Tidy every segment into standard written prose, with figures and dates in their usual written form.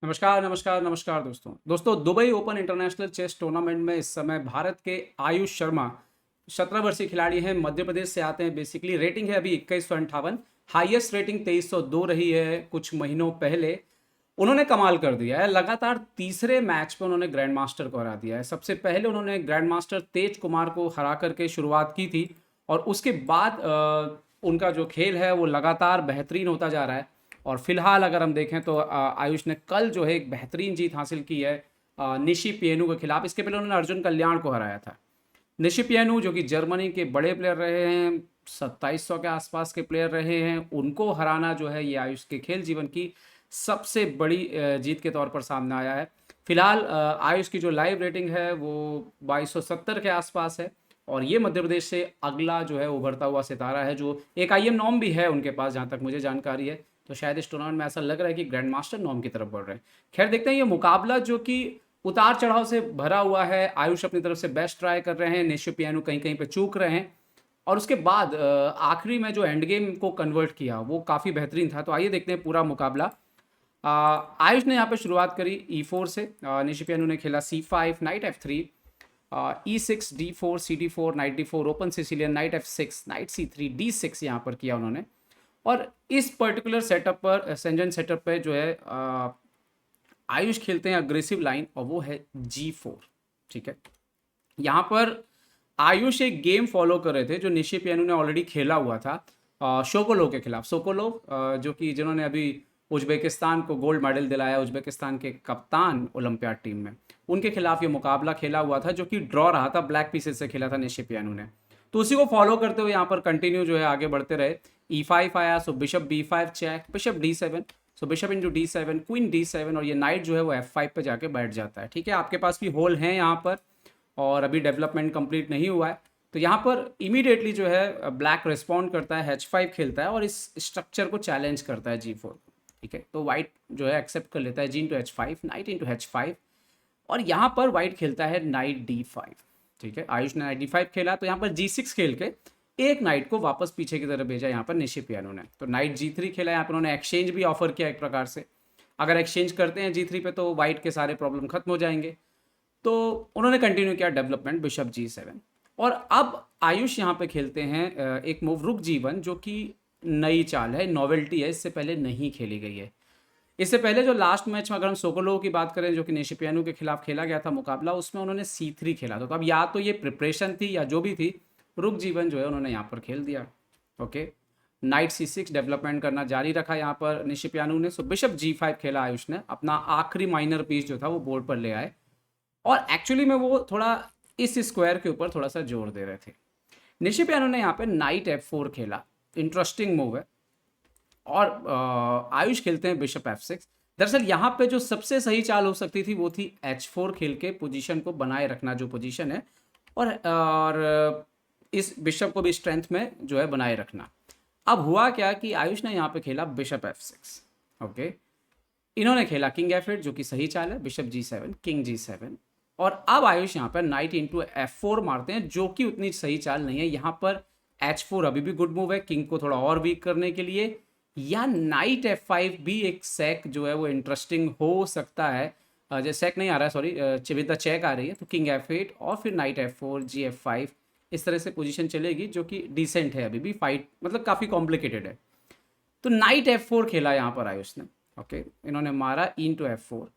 नमस्कार दोस्तों Dubai open international chess tournament में इस समय भारत के आयुष शर्मा 17 वर्षीय खिलाड़ी हैं। मध्य प्रदेश से आते हैं। बेसिकली रेटिंग है अभी 2158। हाईएस्ट रेटिंग 2302 रही है कुछ महीनों पहले। उन्होंने कमाल कर दिया है। लगातार तीसरे मैच में उन्होंने ग्रैंड मास्टर को हरा दिया है। सबसे पहले उन्होंने ग्रैंड मास्टर तेज कुमार को हरा करके शुरुआत की थी और उसके बाद उनका जो खेल है वो लगातार बेहतरीन होता जा रहा है। और फिलहाल अगर हम देखें तो आयुष ने कल जो है एक बेहतरीन जीत हासिल की है निशी पिएनु के खिलाफ। इसके पहले उन्होंने अर्जुन कल्याण को हराया था। निशी पिएनु जो कि जर्मनी के बड़े प्लेयर रहे हैं, 2700 के आसपास के प्लेयर रहे हैं, उनको हराना जो है ये आयुष के खेल जीवन की सबसे बड़ी जीत के तौर पर सामने आया है। फिलहाल आयुष की जो लाइव रेटिंग है वो 2270 के आसपास है और ये मध्य प्रदेश से अगला जो है उभरता हुआ सितारा है, जो एक आईएम नॉर्म भी है उनके पास जहाँ तक मुझे जानकारी है। तो शायद इस टूर्नामेंट में ऐसा लग रहा है कि ग्रैंड मास्टर नॉर्म की तरफ बढ़ रहे हैं। खैर देखते हैं ये मुकाबला जो कि उतार चढ़ाव से भरा हुआ है। आयुष अपनी तरफ से बेस्ट ट्राई कर रहे हैं, निशी पियानो कहीं कहीं पे चूक रहे हैं और उसके बाद आखिरी में जो एंड गेम को कन्वर्ट किया वो काफ़ी बेहतरीन था। तो आइए देखते हैं पूरा मुकाबला। आयुष ने यहाँ पे शुरुआत करी E4 से। निशी पियानो ने खेला C5, night F3, E6, D4, CD4, night D4, open Sicilian, night F6, night C3, D6 यहाँ पर किया उन्होंने। और इस पर्टिकुलर सेटअप पर सेंजन सेटअप पे जो है आयुष खेलते हैं अग्रेसिव लाइन और वो है G4। ठीक है, यहाँ पर आयुष एक गेम फॉलो कर रहे थे जो निशी पियानो ने ऑलरेडी खेला हुआ था शोकोलोव के खिलाफ। सोकोलोव जो कि जिन्होंने अभी उज्बेकिस्तान को गोल्ड मेडल दिलाया, उज्बेकिस्तान के कप्तान ओलंपियाड टीम में, उनके खिलाफ ये मुकाबला खेला हुआ था जो कि ड्रॉ रहा था। ब्लैक पीसेस से खेला था निशी पियानो ने। तो उसी को फॉलो करते हुए यहाँ पर कंटिन्यू जो है आगे बढ़ते रहे। E5 आया, so bishop B5 check, bishop D7, so bishop into D7, queen D7 और ये नाइट जो है वो F5 पे जाके बैठ जाता है। ठीक है, आपके पास भी होल हैं यहाँ पर और अभी डेवलपमेंट कंप्लीट नहीं हुआ है। तो यहाँ पर इमीडिएटली जो है ब्लैक रिस्पॉन्ड करता है, H5 खेलता है और इस स्ट्रक्चर को चैलेंज करता है G4। ठीक है, तो वाइट जो है एक्सेप्ट कर लेता है G into H5, night into H5 और यहाँ पर वाइट खेलता है नाइट D5। ठीक है, आयुष ने नाइट D5 खेला तो यहाँ पर G6 खेल के एक नाइट को वापस पीछे की तरफ भेजा यहाँ पर निशी पियानो ने। तो नाइट G3 खेला। यहाँ पर उन्होंने एक्सचेंज भी ऑफर किया एक प्रकार से। अगर एक्सचेंज करते हैं G3 पे तो वाइट के सारे प्रॉब्लम खत्म हो जाएंगे। तो उन्होंने कंटिन्यू किया डेवलपमेंट बिशप G7 और अब आयुष यहाँ पे खेलते हैं एक मूव रुक G1 जो कि नई चाल है, नॉवेल्टी है, इससे पहले नहीं खेली गई है। इससे पहले जो लास्ट मैच में अगर हम सोकोलोव की बात करें जो कि निशी पियानो के खिलाफ खेला गया था मुकाबला, उसमें उन्होंने C3 खेला था। तो अब या तो ये प्रिपरेशन थी या जो भी थी, रुक G1 जो है उन्होंने यहाँ पर खेल दिया। ओके, नाइट C6 डेवलपमेंट करना जारी रखा यहाँ पर निशी पियानो ने। सो बिशप G5 खेला आयुष ने, अपना आखिरी माइनर पीस जो था वो बोर्ड पर ले आए और एक्चुअली में वो थोड़ा इस स्क्वायर के ऊपर थोड़ा सा जोर दे रहे थे। निशी पियानो ने यहाँ पे नाइट F4 खेला, इंटरेस्टिंग मूव है और आयुष खेलते हैं बिशप F6। दरअसल यहाँ पे जो सबसे सही चाल हो सकती थी वो थी H4 खेल के पोजीशन को बनाए रखना, जो पोजीशन है, और इस बिशप को भी स्ट्रेंथ में जो है बनाए रखना। अब हुआ क्या कि आयुष ने यहाँ पे खेला बिशप F6। ओके, इन्होंने खेला किंग F8 जो कि सही चाल है, बिशप G7, किंग G7 और अब आयुष यहाँ पर नाइट इंटू F4 मारते हैं जो कि उतनी सही चाल नहीं है। यहाँ पर H4 अभी भी गुड मूव है किंग को थोड़ा और वीक करने के लिए, या नाइट F5 भी एक सेक जो है वो इंटरेस्टिंग हो सकता है। जैसे सेक नहीं आ रहा है, सॉरी, विद द चेक आ रही है, तो किंग F8 और फिर नाइट F4, G F5, इस तरह से पोजीशन चलेगी जो कि डिसेंट है। अभी भी फाइट मतलब काफ़ी कॉम्प्लिकेटेड है। तो नाइट F4 खेला यहाँ पर आयुष ने। ओके, इन्होंने मारा इंटू F4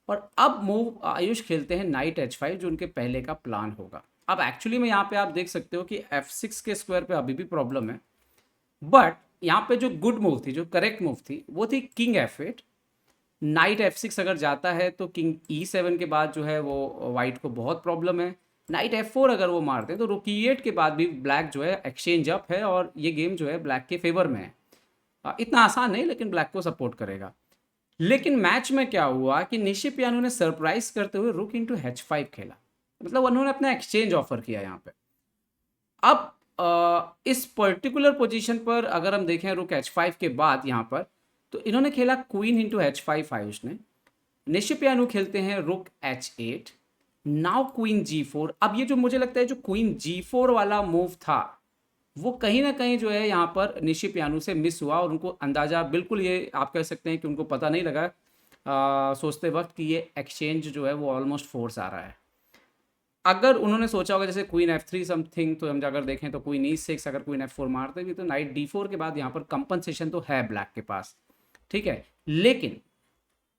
और अब मूव आयुष खेलते हैं नाइट H5 जो उनके पहले का प्लान होगा। अब एक्चुअली में यहाँ पे आप देख सकते हो कि F6 के स्क्वायर पे अभी भी प्रॉब्लम है, बट यहाँ पे जो गुड मूव थी, जो करेक्ट मूव थी, वो थी किंग F8। नाइट F6 अगर जाता है तो किंग E7 के बाद जो है वो वाइट को बहुत प्रॉब्लम है। नाइट F4 अगर वो मारते हैं तो रुक E8 के बाद भी ब्लैक जो है एक्सचेंज अप है और ये गेम जो है ब्लैक के फेवर में है। इतना आसान नहीं लेकिन ब्लैक को सपोर्ट करेगा। लेकिन मैच में क्या हुआ कि निशी पियानो ने सरप्राइज करते हुए रुक इंटू H5 खेला, मतलब उन्होंने अपना एक्सचेंज ऑफर किया यहाँ पे। अब इस पर्टिकुलर पोजीशन पर अगर हम देखें रुक H5 के बाद यहाँ पर, तो इन्होंने खेला क्वीन इंटू H5 आयुष ने। निशी पियानो खेलते हैं रुक H8, नाउ क्वीन G4। अब ये जो मुझे लगता है जो क्वीन G4 वाला मूव था वो कहीं ना कहीं जो है यहाँ पर निशी पियानो से मिस हुआ और उनको अंदाज़ा बिल्कुल, ये आप कह सकते हैं कि उनको पता नहीं लगा सोचते वक्त कि ये एक्सचेंज जो है वो ऑलमोस्ट फोर्स आ रहा है। अगर उन्होंने सोचा होगा जैसे क्वीन F3 समथिंग, तो हम अगर देखें तो क्वीन E6, अगर क्वीन F4 मारते भी तो नाइट D4 के बाद यहाँ पर कंपनसेशन तो है ब्लैक के पास, ठीक है। लेकिन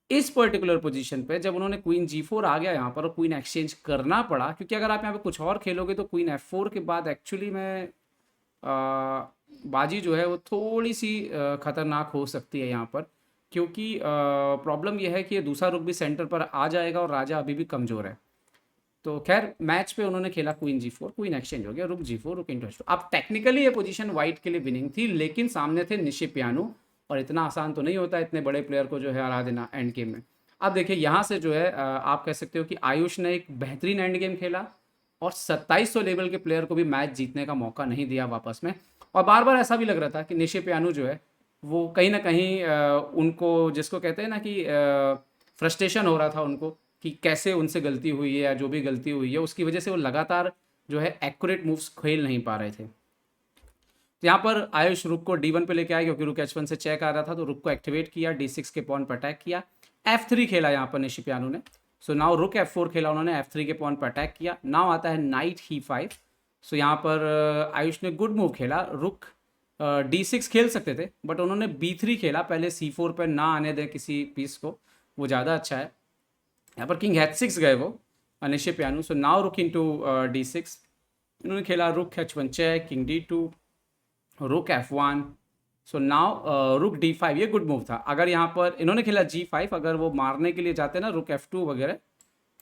इस पर्टिकुलर पोजीशन पे जब उन्होंने क्वीन G4 आ गया यहाँ पर और क्वीन एक्सचेंज करना पड़ा, क्योंकि अगर आप यहाँ पे कुछ और खेलोगे तो क्वीन F4 के बाद एक्चुअली में बाजी जो है वो थोड़ी सी खतरनाक हो सकती है यहाँ पर, क्योंकि प्रॉब्लम यह है कि ये दूसरा रुक भी सेंटर पर आ जाएगा और राजा अभी भी कमज़ोर है। तो खैर मैच पे उन्होंने खेला क्वीन G4, क्वीन एक्सचेंज हो गया, रुक G4, रुक इंटू H2। अब टेक्निकली ये पोजीशन वाइट के लिए विनिंग थी, लेकिन सामने थे निशिप्यानु, और इतना आसान तो नहीं होता इतने बड़े प्लेयर को जो है हरा देना एंड गेम में। अब देखिए यहाँ से जो है आप कह सकते हो कि आयुष ने एक बेहतरीन एंड गेम खेला और 2700 लेवल के प्लेयर को भी मैच जीतने का मौका नहीं दिया वापस में। और बार बार ऐसा भी लग रहा था कि निशिप्यानु जो है वो कहीं ना कहीं उनको, जिसको कहते हैं ना कि फ्रस्ट्रेशन हो रहा था उनको कि कैसे उनसे गलती हुई है या जो भी गलती हुई है उसकी वजह से वो लगातार जो है एक्यूरेट मूव्स खेल नहीं पा रहे थे। तो यहाँ पर आयुष रुक को D1 पे लेके आया, क्योंकि रुक H1 से चेक आ रहा था, तो रुक को एक्टिवेट किया, D6 के पॉन पर अटैक किया, F3 खेला यहाँ पर निशिप्यानु ने। सो नाउ रुक F4 खेला उन्होंने, F3 के पॉन पर अटैक किया। नाउ आता है नाइट E5। सो यहाँ पर आयुष ने गुड मूव खेला, रुक D6 खेल सकते थे बट उन्होंने B3 खेला, पहले C4 पर ना आने दें किसी पीस को, वो ज़्यादा अच्छा है। यहाँ पर किंग H6 गए वो निशिप्यानु। सो नाउ रुक इंटू D6, इन्होंने खेला रुक H1 चेक, किंग D2, रुक F1। सो नाउ रुक D5, ये गुड मूव था। अगर यहाँ पर इन्होंने खेला G5, अगर वो मारने के लिए जाते ना रुक F2 वगैरह,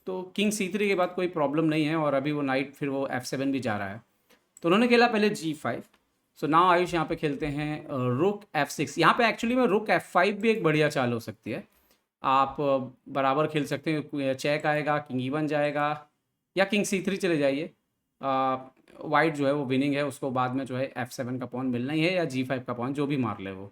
तो किंग C3 के बाद कोई प्रॉब्लम नहीं है, और अभी वो नाइट फिर वो F7 भी जा रहा है। तो उन्होंने खेला पहले G5। सो नाउ आयुष यहाँ पे खेलते हैं रुक F6। यहाँ पे एक्चुअली में रुक F5 भी एक बढ़िया चाल हो सकती है, आप बराबर खेल सकते हैं, चेक आएगा, किंग E1 जाएगा, या किंग C3 चले जाइए, वाइट जो है वो विनिंग है, उसको बाद में जो है F7 का पॉन मिलना ही है, या G5 का पॉन जो भी मार ले वो।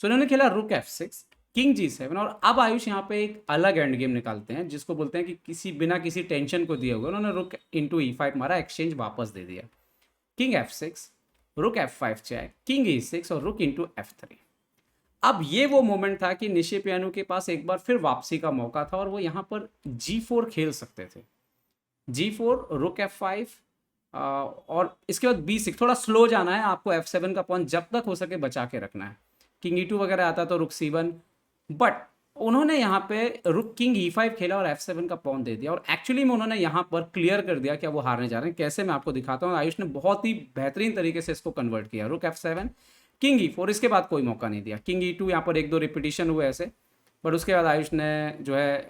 सो इन्होंने खेला रुक F6, किंग G7, और अब आयुष यहाँ पे एक अलग एंड गेम निकालते हैं जिसको बोलते हैं कि बिना किसी टेंशन को दिए हुए उन्होंने रुक इंटू E5 मारा, एक्सचेंज वापस दे दिया, किंग F6, रुक F5 चेक, किंग E6 और रुक इंटू F3। अब ये वो मोमेंट था कि निशिप्यानु के पास एक बार फिर वापसी का मौका था और वो यहाँ पर G4 खेल सकते थे। G4, रुक F5, और इसके बाद B6, थोड़ा स्लो जाना है आपको, F7 का पॉन जब तक हो सके बचा के रखना है। किंग E2 वगैरह आता तो रुक C1, बट उन्होंने यहाँ पे रुक किंग E5 खेला और F7 का पॉन दे दिया, और एक्चुअली में उन्होंने यहाँ पर क्लियर कर दिया कि वो हारने जा रहे हैं। कैसे, मैं आपको दिखाता हूँ। आयुष ने बहुत ही बेहतरीन तरीके से इसको कन्वर्ट किया। रुक F7, किंग E4, इसके बाद कोई मौका नहीं दिया। किंग E2 यहाँ पर एक दो रिपीटिशन हुए ऐसे, बट उसके बाद आयुष ने जो है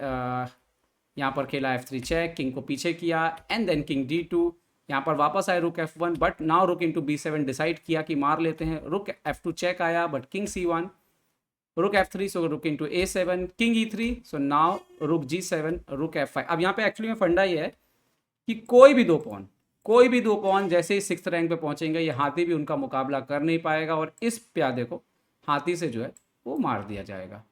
यहाँ पर खेला F3 चेक, किंग को पीछे किया, एंड देन किंग D2, यहाँ पर वापस आए रुक F1, बट नाउ रुक इंटू B7 डिसाइड किया कि मार लेते हैं। रुक F2 चेक आया, बट किंग C1, रुक F3, सो रुक into A7, king E3, so now रुक G7, रुक F5। अब यहाँ पे एक्चुअली में फंडा ये है कि कोई भी दो पॉन जैसे ही 6th रैंक पे पहुंचेंगे, ये हाथी भी उनका मुकाबला कर नहीं पाएगा, और इस प्यादे को हाथी से जो है वो मार दिया जाएगा।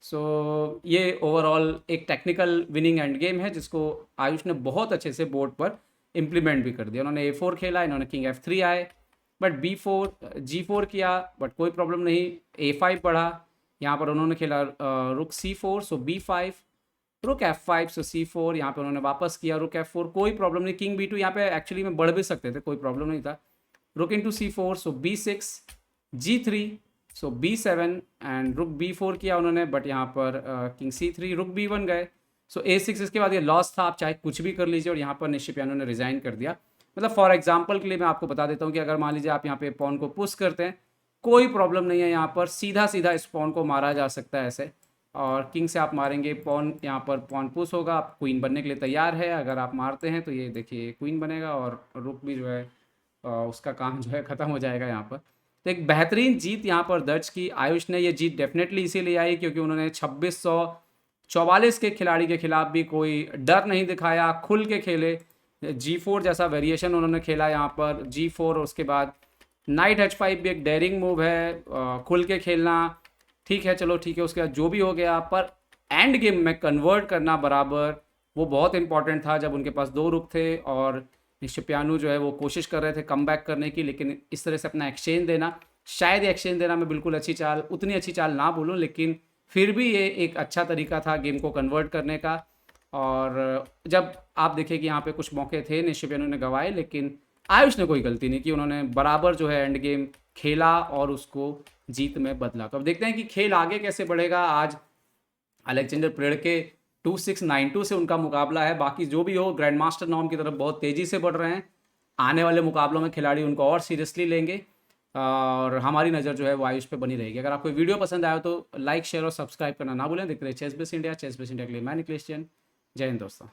सो ये ओवरऑल एक टेक्निकल विनिंग एंड गेम है जिसको आयुष ने बहुत अच्छे से बोर्ड पर इम्प्लीमेंट भी कर दिया। उन्होंने A4 खेला, इन्होंने किंग F3 आए, बट B4 G4 किया, बट कोई प्रॉब्लम नहीं, A5 बढ़ा, यहाँ पर उन्होंने खेला रुक C4, सो B5, रुक F5, सो C4, यहाँ पे उन्होंने वापस किया रुक F4, कोई प्रॉब्लम नहीं। किंग B2 यहाँ पे एक्चुअली में बढ़ भी सकते थे, कोई प्रॉब्लम नहीं था। रुक into C4, so B6, G3, so B7, and रुक B4 किया उन्होंने, बट यहाँ पर किंग C3, रुक B1 गए, सो A6। इसके बाद ये लॉस था, आप चाहे कुछ भी कर लीजिए, और यहाँ पर निशिप्यानु ने रिज़ाइन कर दिया। मतलब फॉर एग्जाम्पल के लिए मैं आपको बता देता हूँ कि अगर मान लीजिए आप यहाँ पे पॉन को पुश करते हैं, कोई प्रॉब्लम नहीं है, यहाँ पर सीधा सीधा इस पॉन को मारा जा सकता है ऐसे, और किंग से आप मारेंगे, पॉन यहाँ पर पॉन पुश होगा, आप क्वीन बनने के लिए तैयार है। अगर आप मारते हैं तो ये देखिए क्वीन बनेगा, और रुक भी जो है उसका काम जो है ख़त्म हो जाएगा यहाँ पर। तो एक बेहतरीन जीत यहाँ पर दर्ज की आयुष ने। ये जीत डेफिनेटली इसीलिए आई क्योंकि उन्होंने 2644 के खिलाड़ी के खिलाफ भी कोई डर नहीं दिखाया, खुल के खेले। G4 जैसा वेरिएशन उन्होंने खेला यहाँ पर, G4, उसके बाद नाइट H5 भी एक डेयरिंग मूव है, खुल के खेलना, ठीक है, चलो ठीक है। उसके बाद जो भी हो गया, पर एंड गेम में कन्वर्ट करना बराबर वो बहुत इंपॉर्टेंट था, जब उनके पास 2 रुक थे और निशिप्यानु जो है वो कोशिश कर रहे थे कम बैक करने की, लेकिन इस तरह से अपना एक्सचेंज देना, शायद एक्सचेंज देना मैं बिल्कुल अच्छी चाल, उतनी अच्छी चाल ना बोलूँ, लेकिन फिर भी ये एक अच्छा तरीका था गेम को कन्वर्ट करने का। और जब आप देखें कि यहाँ पे कुछ मौके थे नेशिपियनों ने गंवाए, लेकिन आयुष ने कोई गलती नहीं की, उन्होंने बराबर जो है एंड गेम खेला और उसको जीत में बदला। तो अब देखते हैं कि खेल आगे कैसे बढ़ेगा। आज अलेक्जेंडर प्रेडके 2692 से उनका मुकाबला है। बाकी जो भी हो, ग्रैंड मास्टर नॉर्म की तरफ बहुत तेज़ी से बढ़ रहे हैं। आने वाले मुकाबलों में खिलाड़ी उनको और सीरियसली लेंगे और हमारी नज़र जो है वो आयुष पे बनी रहेगी। अगर आपको वीडियो पसंद आया तो लाइक शेयर और सब्सक्राइब करना ना भूलें। देखते रहिए chess base India. Chess base India के लिए मैं निखिलेश जैन। जय हिंद दोस्तों।